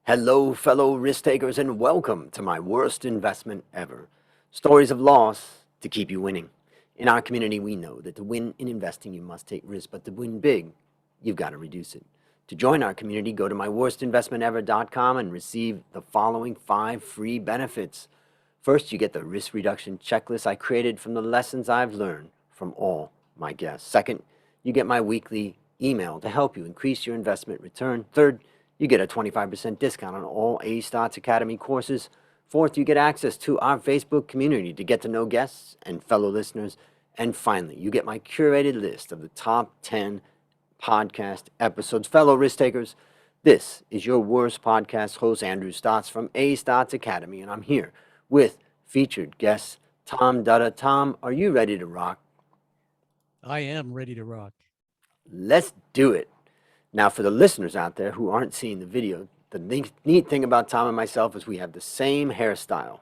Hello, fellow risk takers, and welcome to my worst investment ever. Stories of loss to keep you winning. In our community, we know that to win in investing, you must take risk, but to win big, you've got to reduce it. To join our community, go to myworstinvestmentever.com and receive the following 5 free benefits. First, you get the risk reduction checklist I created from the lessons I've learned from all my guests. Second, you get my weekly email to help you increase your investment return. Third, you get a 25% discount on all A Stotts Academy courses. Fourth, you get access to our Facebook community to get to know guests and fellow listeners. And finally, you get my curated list of the top 10 podcast episodes. Fellow risk takers, this is your worst podcast host, Andrew Stotts from A Stotts Academy, and I'm here with featured guest Tom Dutta. Tom, are you ready to rock? I am ready to rock. Let's do it. Now, for the listeners out there who aren't seeing the video, the neat thing about Tom and myself is we have the same hairstyle.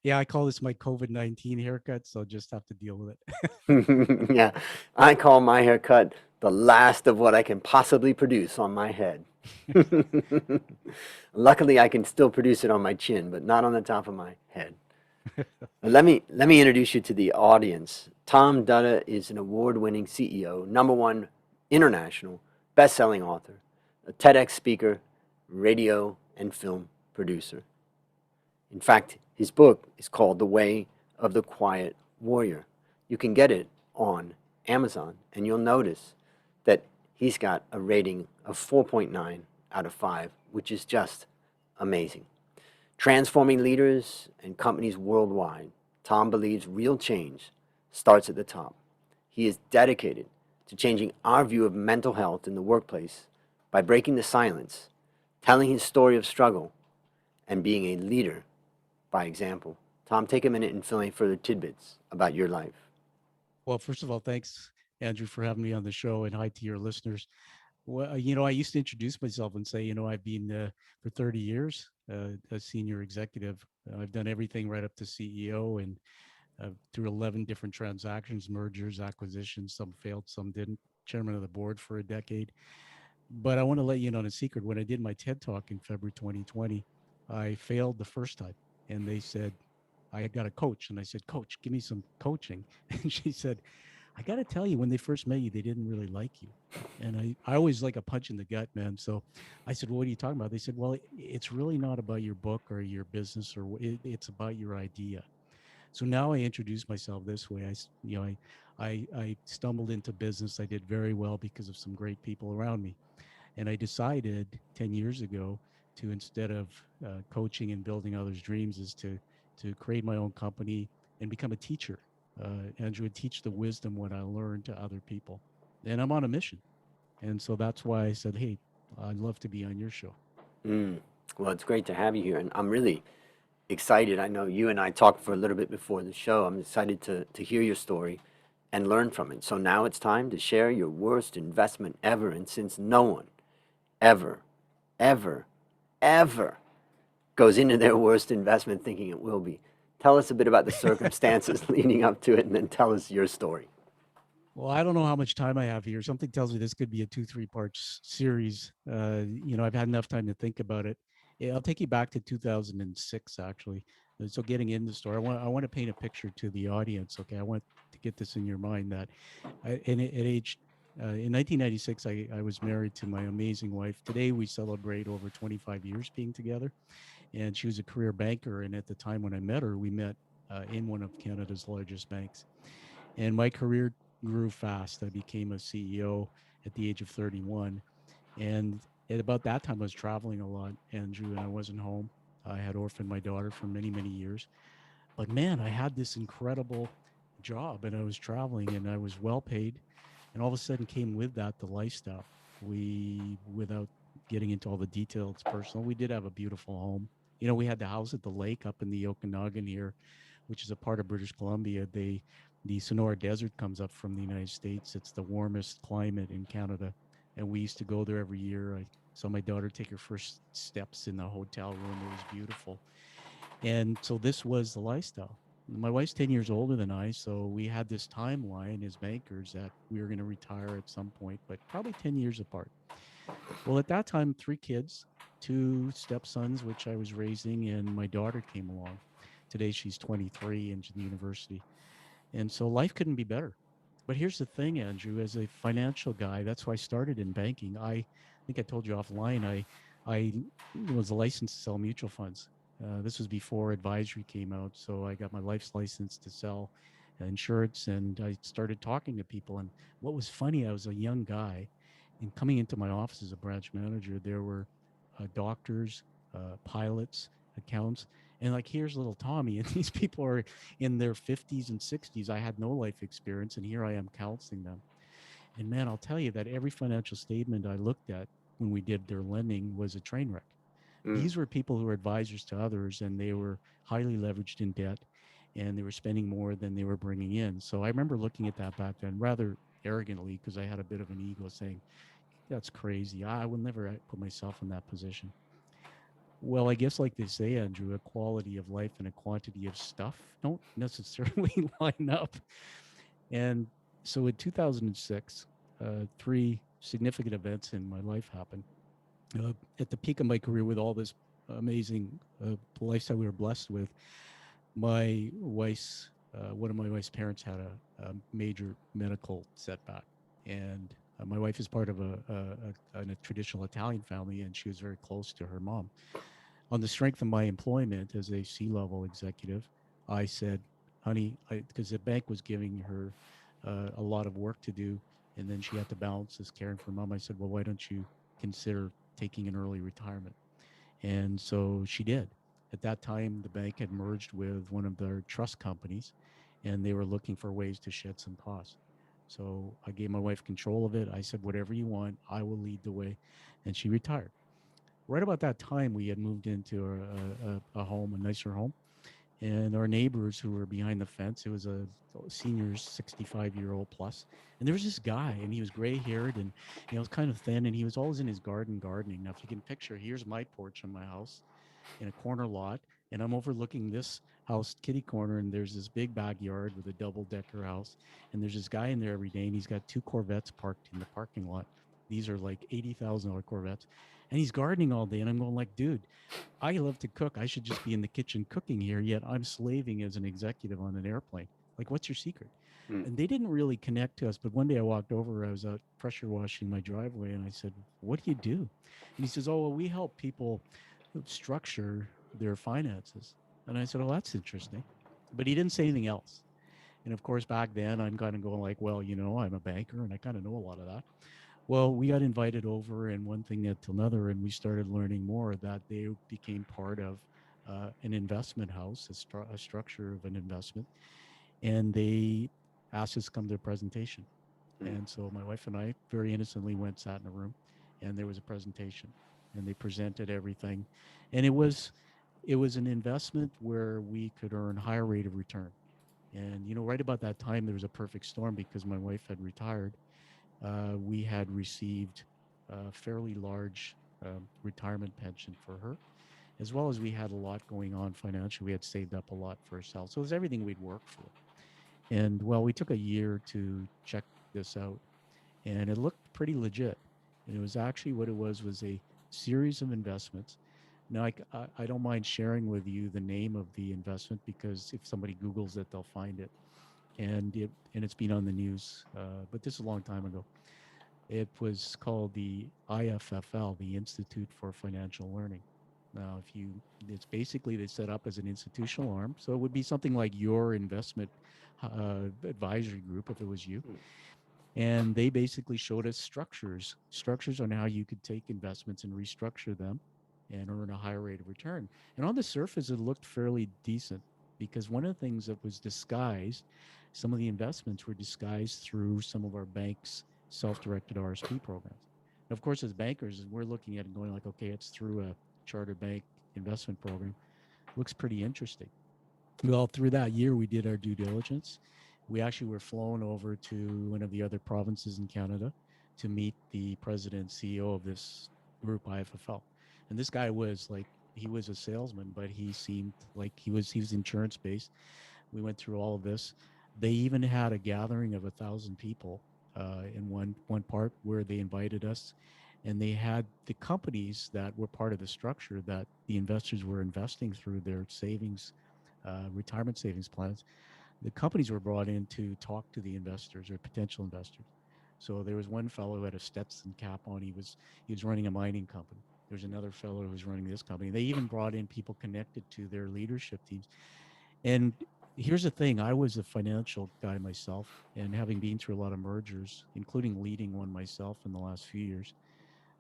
Yeah, I call this my COVID-19 haircut, so just have to deal with it. Yeah, I call my haircut the last of what I can possibly produce on my head. Luckily, I can still produce it on my chin, but not on the top of my head. Let me introduce you to the audience. Tom Dutta is an award-winning CEO, #1 international best-selling author, a TEDx speaker, radio and film producer. In fact, his book is called The Way of the Quiet Warrior. You can get it on Amazon, and you'll notice that he's got a rating of 4.9 out of 5, which is just amazing. Transforming leaders and companies worldwide, Tom believes real change starts at the top. He is dedicated to changing our view of mental health in the workplace by breaking the silence, telling his story of struggle, and being a leader by example. Tom, take a minute and fill in further tidbits about your life. Well, first of all, thanks, Andrew, for having me on the show, and hi to your listeners. Well, I used to introduce myself and say, I've been for 30 years a senior executive. I've done everything right up to CEO and through 11 different transactions, mergers, acquisitions. Some failed, some didn't. Chairman of the board for a decade. But I want to let you in on a secret. When I did my TED Talk in February 2020, I failed the first time. And they said, I got a coach. And I said, Coach, give me some coaching. And she said, I got to tell you, when they first met you, they didn't really like you. And I always like a punch in the gut, man. So I said, well, what are you talking about? They said, well, it's really not about your book or your business, or it's about your idea. So now I introduce myself this way. I stumbled into business. I did very well because of some great people around me. And I decided 10 years ago to, instead of coaching and building others' dreams, is to create my own company and become a teacher. Andrew, would teach the wisdom what I learned to other people. And I'm on a mission. And so that's why I said, hey, I'd love to be on your show. Mm. Well, it's great to have you here, and I'm really excited. I know you and I talked for a little bit before the show. I'm excited to hear your story and learn from it. So now it's time to share your worst investment ever. And since no one ever, ever, ever goes into their worst investment thinking it will be, tell us a bit about the circumstances leading up to it and then tell us your story. Well, I don't know how much time I have here. Something tells me this could be a 2, 3 part series. I've had enough time to think about it. Yeah, I'll take you back to 2006, actually. So getting in the store, I want to paint a picture to the audience. Okay, I want to get this in your mind that at age in 1996, I was married to my amazing wife. Today we celebrate over 25 years being together, and she was a career banker. And at the time when I met her, we met in one of Canada's largest banks. And my career grew fast. I became a CEO at the age of 31. And at about that time, I was traveling a lot, Andrew, and I wasn't home. I had orphaned my daughter for many, many years. But man, I had this incredible job and I was traveling and I was well paid. And all of a sudden came with that the lifestyle. Without getting into all the details, it's personal, we did have a beautiful home. We had the house at the lake up in the Okanagan here, which is a part of British Columbia. The Sonora Desert comes up from the United States. It's the warmest climate in Canada, and we used to go there every year. I saw my daughter take her first steps in the hotel room. It was beautiful, and so this was the lifestyle. My wife's 10 years older than I, so we had this timeline as bankers that we were going to retire at some point, but probably 10 years apart. Well, at that time, 3 kids. two stepsons, which I was raising, and my daughter came along. Today she's 23 and she's in university. And so life couldn't be better. But here's the thing, Andrew, as a financial guy, that's why I started in banking. I think I told you offline, I was licensed to sell mutual funds. This was before advisory came out. So I got my life's license to sell insurance, and I started talking to people. And what was funny, I was a young guy, and coming into my office as a branch manager, there were doctors, pilots, accountants, and like here's little Tommy, and these people are in their 50s and 60s. I had no life experience, and here I am counseling them. And man, I'll tell you that every financial statement I looked at when we did their lending was a train wreck. Mm, These were people who were advisors to others, and they were highly leveraged in debt, and they were spending more than they were bringing in. So I remember looking at that back then rather arrogantly because I had a bit of an ego saying, that's crazy. I will never put myself in that position. Well, I guess like they say, Andrew, a quality of life and a quantity of stuff don't necessarily line up. And so in 2006, three significant events in my life happened. At the peak of my career, with all this amazing lifestyle we were blessed with, my wife's one of my wife's parents had a major medical setback, and my wife is part of a traditional Italian family, and she was very close to her mom. On the strength of my employment as a C-level executive, I said, honey, because the bank was giving her a lot of work to do, and then she had to balance this caring for mom. I said, well, why don't you consider taking an early retirement? And so she did. At that time, the bank had merged with one of their trust companies, and they were looking for ways to shed some costs. So I gave my wife control of it. I said, whatever you want, I will lead the way. And she retired. Right about that time, we had moved into a home, a nicer home, and our neighbors who were behind the fence, it was a senior 65-year-old plus, and there was this guy, and he was gray haired, and he was kind of thin, and he was always in his garden gardening. Now if you can picture, here's my porch on my house in a corner lot, and I'm overlooking this house kitty corner, and there's this big backyard with a double decker house, and there's this guy in there every day, and he's got two Corvettes parked in the parking lot. These are like $80,000 Corvettes, and he's gardening all day, and I'm going like, dude, I love to cook. I should just be in the kitchen cooking here, yet I'm slaving as an executive on an airplane. Like, what's your secret? mm, And they didn't really connect to us. But one day I walked over, I was out pressure washing my driveway, and I said, what do you do? And he says, oh, well, we help people structure their finances. And I said, oh, that's interesting. But he didn't say anything else. And of course, back then I'm kind of going like, well, I'm a banker and I kind of know a lot of that. Well, we got invited over, and one thing led to another, and we started learning more that they became part of an investment house, a structure of an investment, and they asked us to come to a presentation. mm, And so my wife and I very innocently went, sat in a room, and there was a presentation, and they presented everything, and it was an investment where we could earn higher rate of return. And right about that time, there was a perfect storm because my wife had retired. We had received a fairly large retirement pension for her, as well as we had a lot going on financially. We had saved up a lot for ourselves. So it was everything we'd worked for. And well, we took a year to check this out, and it looked pretty legit. And it was actually what it was a series of investments. Now, I don't mind sharing with you the name of the investment because if somebody Googles it, they'll find it. And it's been on the news, but this is a long time ago. It was called the IFFL, the Institute for Financial Learning. Now, it's basically they set up as an institutional arm. So it would be something like your investment advisory group if it was you. mm, And they basically showed us structures on how you could take investments and restructure them and earn a higher rate of return. And on the surface, it looked fairly decent because one of the things that was disguised, some of the investments were disguised through some of our bank's self-directed RSP programs. And of course, as bankers, we're looking at it going like, okay, it's through a charter bank investment program. Looks pretty interesting. Well, through that year, we did our due diligence. We actually were flown over to one of the other provinces in Canada to meet the president and CEO of this group, IFFL. And this guy was like, he was a salesman, but he seemed like he was insurance based. We went through all of this. They even had a gathering of 1,000 people in one part where they invited us, and they had the companies that were part of the structure that the investors were investing through their savings, retirement savings plans. The companies were brought in to talk to the investors or potential investors. So there was one fellow who had a Stetson cap on. He was running a mining company. There's another fellow who was running this company. They even brought in people connected to their leadership teams. And here's the thing: I was a financial guy myself, and having been through a lot of mergers, including leading one myself in the last few years,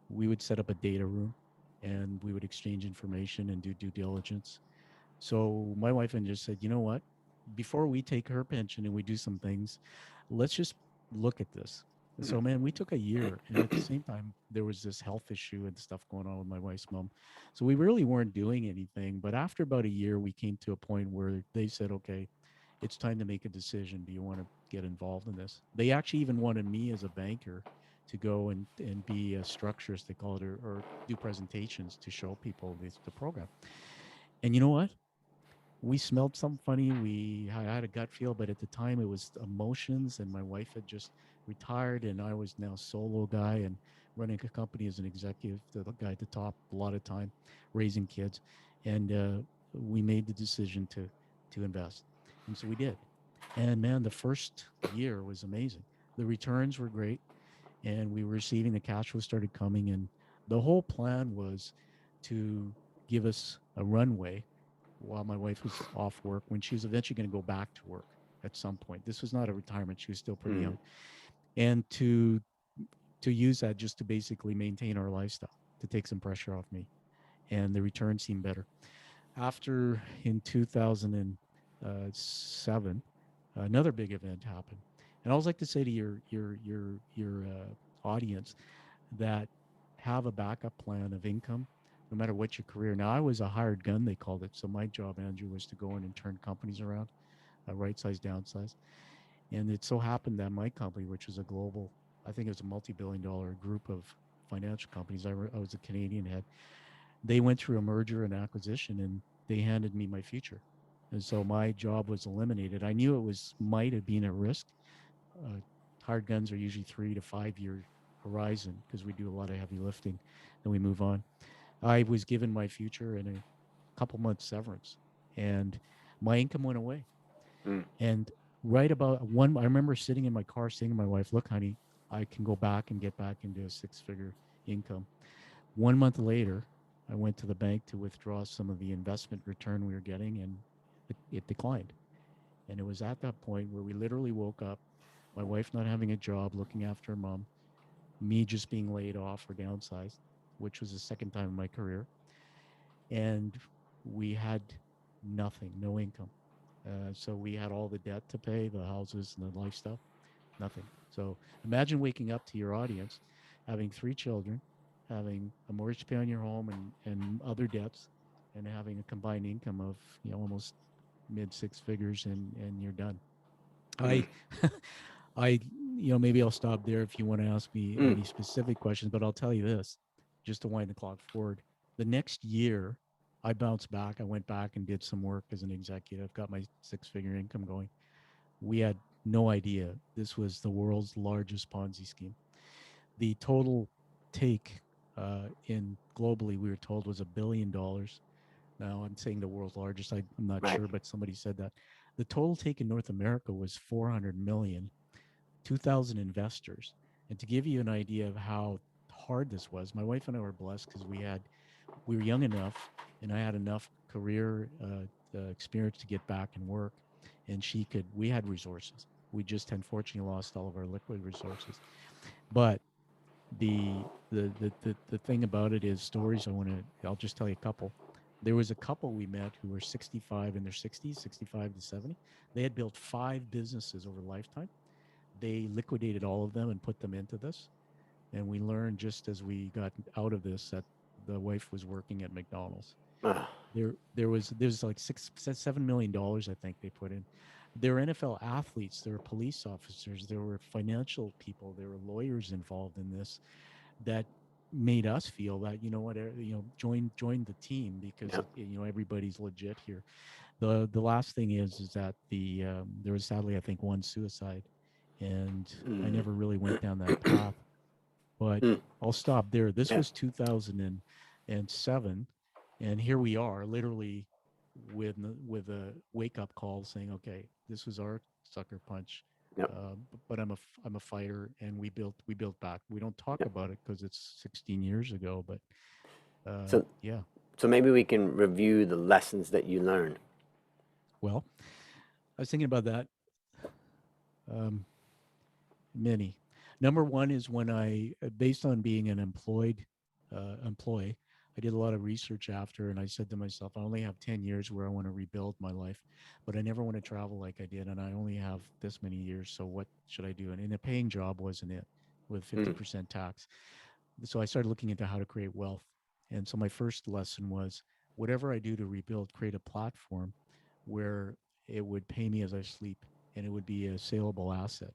we would set up a data room, and we would exchange information and do due diligence. So my wife and just said, you know what? Before we take her pension and we do some things, let's just look at this. So man, we took a year, and at the same time, there was this health issue and stuff going on with my wife's mom. So we really weren't doing anything. But after about a year, we came to a point where they said, okay, it's time to make a decision. Do you want to get involved in this? They actually even wanted me as a banker to go and be a structurist, they call it, or do presentations to show people the program. And you know what? We smelled something funny. I had a gut feel, but at the time it was emotions, and my wife had just retired, and I was now solo guy and running a company as an executive, the guy at the top, a lot of time, raising kids, and we made the decision to invest, and so we did. And man, the first year was amazing. The returns were great, and we were receiving the cash flow started coming, and the whole plan was to give us a runway while my wife was off work when she was eventually going to go back to work at some point. This was not a retirement; she was still pretty Mm. young, and to use that just to basically maintain our lifestyle, to take some pressure off me, and the return seemed better. After in 2007, another big event happened, and I always like to say to your audience that have a backup plan of income no matter what your career. Now, I was a hired gun, they called it. So my job, Andrew, was to go in and turn companies around, right size, downsize. And it so happened that my company, which was a global, I think it was a multi-billion-dollar group of financial companies, I was a Canadian head. They went through a merger and acquisition, and they handed me my future. And so my job was eliminated. I knew it was might have been a risk. uh, Hard guns are usually 3 to 5 year horizon because we do a lot of heavy lifting, then we move on. I was given my future in a couple months severance, and my income went away. Mm. And right about one, I remember sitting in my car saying to my wife, "Look, honey, I can go back and get back into a six-figure income." 1 month later, I went to the bank to withdraw some of the investment return we were getting, and it declined. And it was at that point where we literally woke up, my wife not having a job, looking after her mom, me just being laid off or downsized, which was the second time in my career. And we had nothing, no income. So we had all the debt to pay, the houses and the life stuff, nothing. So imagine waking up to your audience, having three children, having a mortgage to pay on your home and other debts, and having a combined income of almost mid six figures, and you're done. Mm. I I, maybe I'll stop there if you want to ask me Mm. any specific questions, but I'll tell you this, just to wind the clock forward. The next year, I bounced back. I went back and did some work as an executive, got my six-figure income going. We had no idea this was the world's largest Ponzi scheme. The total take in globally, we were told, was $1 billion. Now I'm saying the world's largest. I'm not Right. sure, but somebody said that. The total take in North America was 400 million, 2,000 investors. And to give you an idea of how hard this was, my wife and I were blessed because we were young enough, and I had enough career experience to get back and work, and we had resources. We just unfortunately lost all of our liquid resources. But the thing about it is stories. I'll just tell you a couple. There was a couple we met who were 65 in their 60s, 65 to 70. They had built five businesses over a lifetime. They liquidated all of them and put them into this. And we learned just as we got out of this that the wife was working at McDonald's. Ah. There's like $7 million, I think, they put in. There were NFL athletes, there were police officers, there were financial people, there were lawyers involved in this that made us feel that, you know what, join the team because Yep. everybody's legit here. The last thing is that there was sadly, I think, one suicide, and I Mm. never really went down that path. But Mm. I'll stop there. This Yeah. was 2007, and here we are, literally with a wake up call saying, okay, this was our sucker punch. Yep. But I'm a fighter, and we built back. We don't talk Yep. about it because it's 16 years ago, but So yeah. so maybe we can review the lessons that you learned. Well, I was thinking about that. Um, Many. Number one is when based on being an employee, I did a lot of research after, and I said to myself, I only have 10 years where I want to rebuild my life, but I never want to travel like I did, and I only have this many years. So what should I do? And in a paying job wasn't it, with Mm. 50% tax. So I started looking into how to create wealth. And so my first lesson was whatever I do to rebuild, create a platform where it would pay me as I sleep and it would be a saleable asset.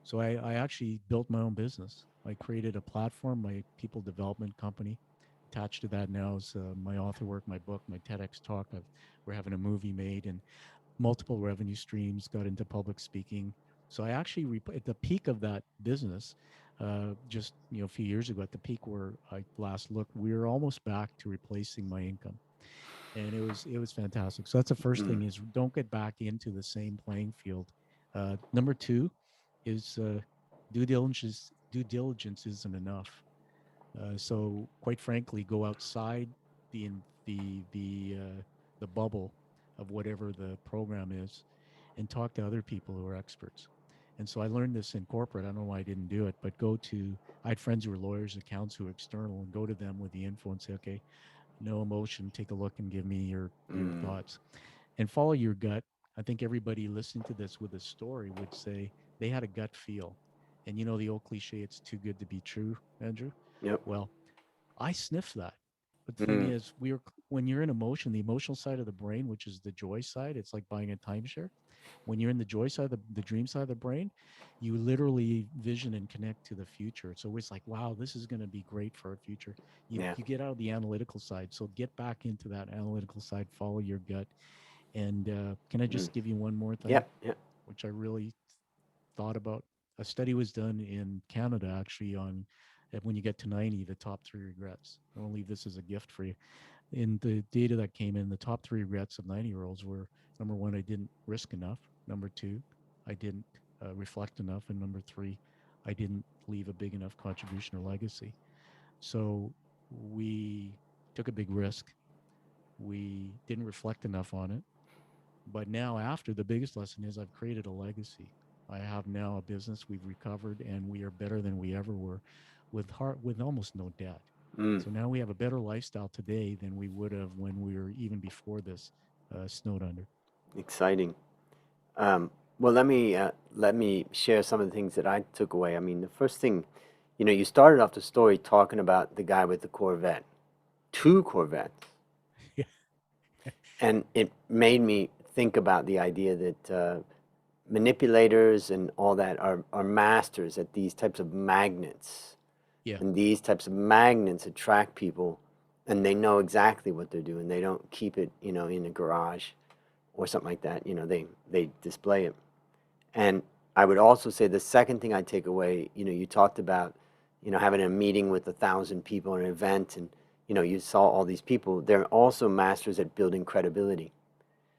So I actually built my own business. I created a platform, my people development company. Attached to that now is my author work, my book, my TEDx talk. We're having a movie made and multiple revenue streams. Got into public speaking. So I actually at the peak of that business, just a few years ago, at the peak where I last looked, we were almost back to replacing my income, and it was fantastic. So that's the first Mm. thing: is don't get back into the same playing field. Number two is due diligence. Due diligence isn't enough. So quite frankly, go outside the in- the bubble of whatever the program is, and talk to other people who are experts. And so I learned this in corporate. I don't know why I didn't do it, but I had friends who were lawyers, accountants who were external, and go to them with the info and say, okay, no emotion, take a look and give me your Mm. thoughts, and follow your gut. I think everybody listening to this with a story would say they had a gut feel. And the old cliche, it's too good to be true, Andrew. Yep. Well, I sniff that. But the thing Mm. is, when you're in emotion, the emotional side of the brain, which is the joy side, it's like buying a timeshare. When you're in the joy side, the dream side of the brain, you literally vision and connect to the future. It's always like, wow, this is going to be great for our future. You Yeah. you get out of the analytical side, so get back into that analytical side. Follow your gut. And can I Mm. just give you one more thing, Yep. Yep. which I really thought about? A study was done in Canada actually on when you get to 90, the top three regrets. I'll leave this as a gift for you. In the data that came in, the top three regrets of 90-year-olds were: number one, I didn't risk enough; number two, I didn't reflect enough; and number three, I didn't leave a big enough contribution or legacy. So we took a big risk. We didn't reflect enough on it. But now, after, the biggest lesson is I've created a legacy. I have now a business. We've recovered, and we are better than we ever were, with almost no debt. Mm. So now we have a better lifestyle today than we would have when we were even before this snowed under. Exciting. Um, well, let me share some of the things that I took away. I mean, the first thing, you started off the story talking about the guy with the Corvette, two Corvettes, Yeah, and it made me think about the idea that manipulators and all that are masters at these types of magnets, yeah, and these types of magnets attract people, and they know exactly what they're doing. They don't keep it, in a garage or something like that. They display it. And I would also say the second thing I take away, you talked about, having a meeting with 1,000 people, an event, and you saw all these people. They're also masters at building credibility.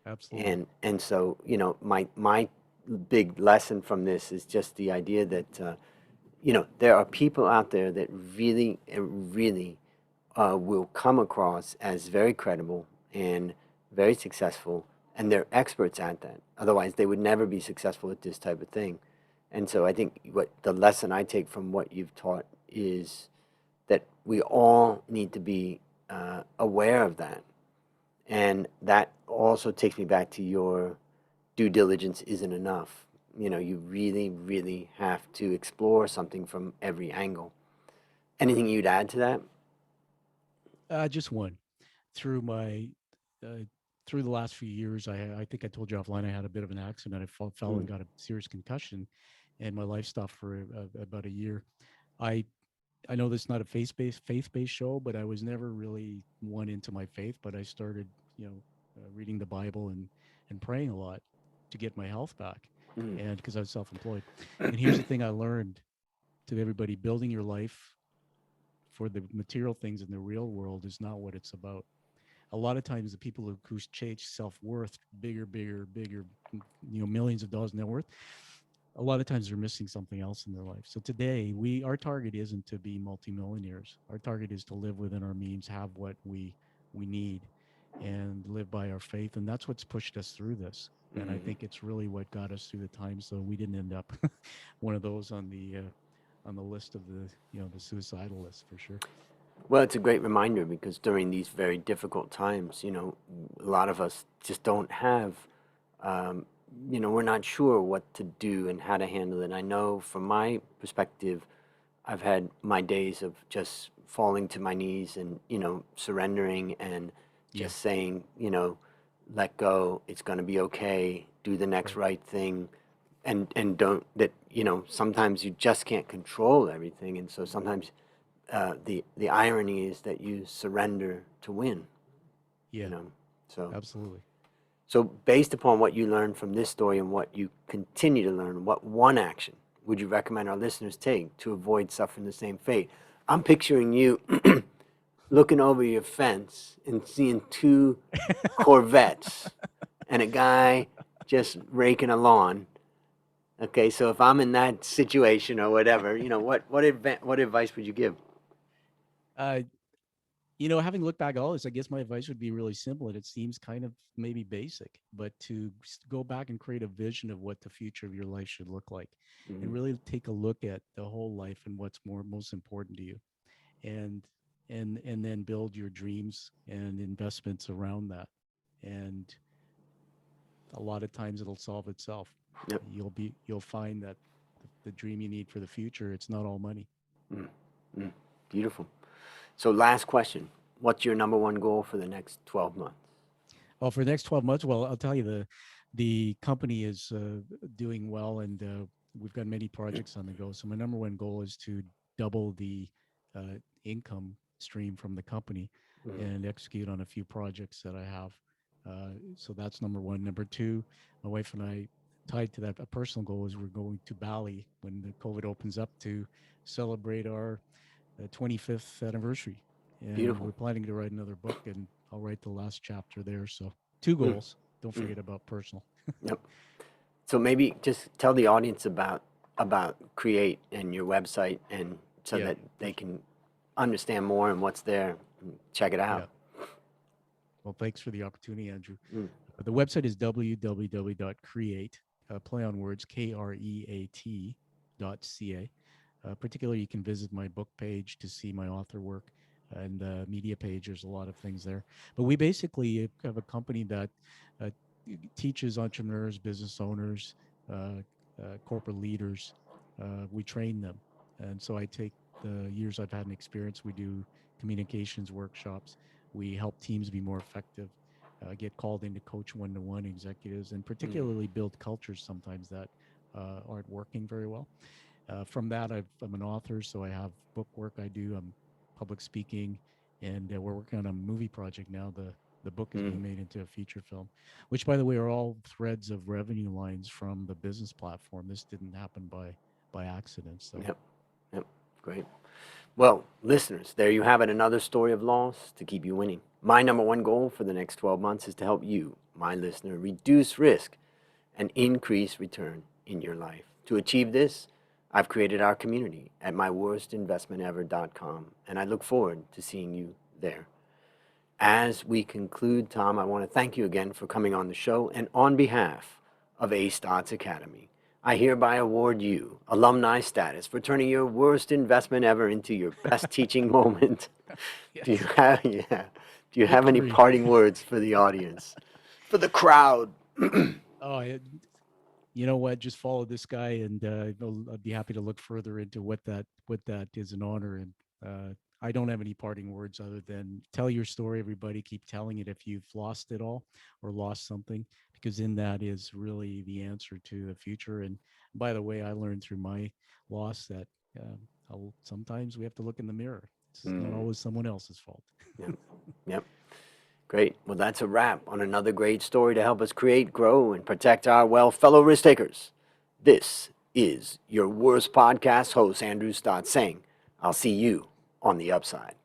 absolutely. And so, my big lesson from this is just the idea that there are people out there that really, really will come across as very credible and very successful, and they're experts at that. Otherwise, they would never be successful at this type of thing. And so, I think what the lesson I take from what you've taught is that we all need to be aware of that. And that also takes me back to your due diligence isn't enough. You really, really have to explore something from every angle. Anything you'd add to that? Just one. Through my uh, through the last few years, I think I told you offline I had a bit of an accident. I fell Mm. and got a serious concussion, and my life stopped for about a year. I I know this is not a faith based show, but I was never really one into my faith. But I started, reading the Bible and praying a lot to get my health back, Mm. and because I was self-employed. And here's the thing I learned: to everybody, building your life for the material things in the real world is not what it's about. A lot of times, the people who chase self worth, bigger, bigger, bigger, millions of dollars net worth, a lot of times they're missing something else in their life. So today, our target isn't to be multimillionaires. Our target is to live within our means, have what we need, and live by our faith. And that's what's pushed us through this. And I Mm. think it's really what got us through the time. So we didn't end up one of those on the list of the suicidal list for sure. Well, it's a great reminder because during these very difficult times, a lot of us just don't have, um, we're not sure what to do and how to handle it. I know from my perspective, I've had my days of just falling to my knees and, surrendering and Yeah, just saying, let go, it's going to be okay, do the next right. right thing. And don't that, sometimes you just can't control everything. And so sometimes the irony is that you surrender to win, you Yeah, know. So absolutely. so based upon what you learned from this story and what you continue to learn, what one action would you recommend our listeners take to avoid suffering the same fate? I'm picturing you looking over your fence and seeing two Corvettes and a guy just raking a lawn. Okay, so if I'm in that situation or whatever, what advice would you give? uh, having looked back at all this, I guess my advice would be really simple, and it seems kind of maybe basic, but to go back and create a vision of what the future of your life should look like, and Mm, really take a look at the whole life and what's most important to you, and and then build your dreams and investments around that. And a lot of times it'll solve itself. yep. You'll find that the dream you need for the future, it's not all money. Mm, mm, beautiful. So last question. What's your number one goal for the next 12 months? Well, for the next 12 months, well, I'll tell you, the company is doing well, and we've got many projects on the go. So my number one goal is to double the income stream from the company Mm, and execute on a few projects that I have. So that's number one. Number two, my wife and I, tied to that, a personal goal is we're going to Bali when the COVID opens up to celebrate our 25th anniversary, and beautiful. we're planning to write another book, and I'll write the last chapter there. So two Mm, goals. Don't mm, forget about personal. yep. So maybe just tell the audience about Create and your website, and so Yeah, that they can understand more and what's there. And check it out. yeah. Well, thanks for the opportunity, Andrew. Mm, The website is www.create, play on words, KREAT.ca. Particularly, you can visit my book page to see my author work, and the media page. There's a lot of things there. But we basically have a company that uh, teaches entrepreneurs, business owners, uh, corporate leaders. We train them. And so I take the years I've had in experience, we do communications workshops. We help teams be more effective, get called in to coach one to one executives, and mm, particularly build cultures sometimes that aren't working very well. From that, I'm an author, so I have book work I do. I'm public speaking, and we're working on a movie project now. The book is mm. being made into a feature film, which, by the way, are all threads of revenue lines from the business platform. This didn't happen by accident. So Yep. Yep. Great. Well, listeners, there you have it. Another story of loss to keep you winning. My number one goal for the next 12 months is to help you, my listener, reduce risk and increase return in your life. To achieve this, I've created our community at myworstinvestmentever.com, and I look forward to seeing you there. As we conclude, Tom, I want to thank you again for coming on the show, and on behalf of A Stotts Academy, I hereby award you alumni status for turning your worst investment ever into your best teaching moment. Do you yes, have, yeah, do you have any victory. parting words for the audience, for the crowd? Oh, you know what? Just follow this guy, and I'd be happy to look further into what that is an honor. And I don't have any parting words other than tell your story, everybody. Keep telling it if you've lost it all or lost something, because in that is really the answer to the future. And by the way, I learned through my loss that sometimes we have to look in the mirror. It's not Mm, always someone else's fault. yep, yep. Great. Well, that's a wrap on another great story to help us create, grow, and protect our well fellow risk takers. This is your worst podcast host, Andrew Stott, saying, I'll see you on the upside.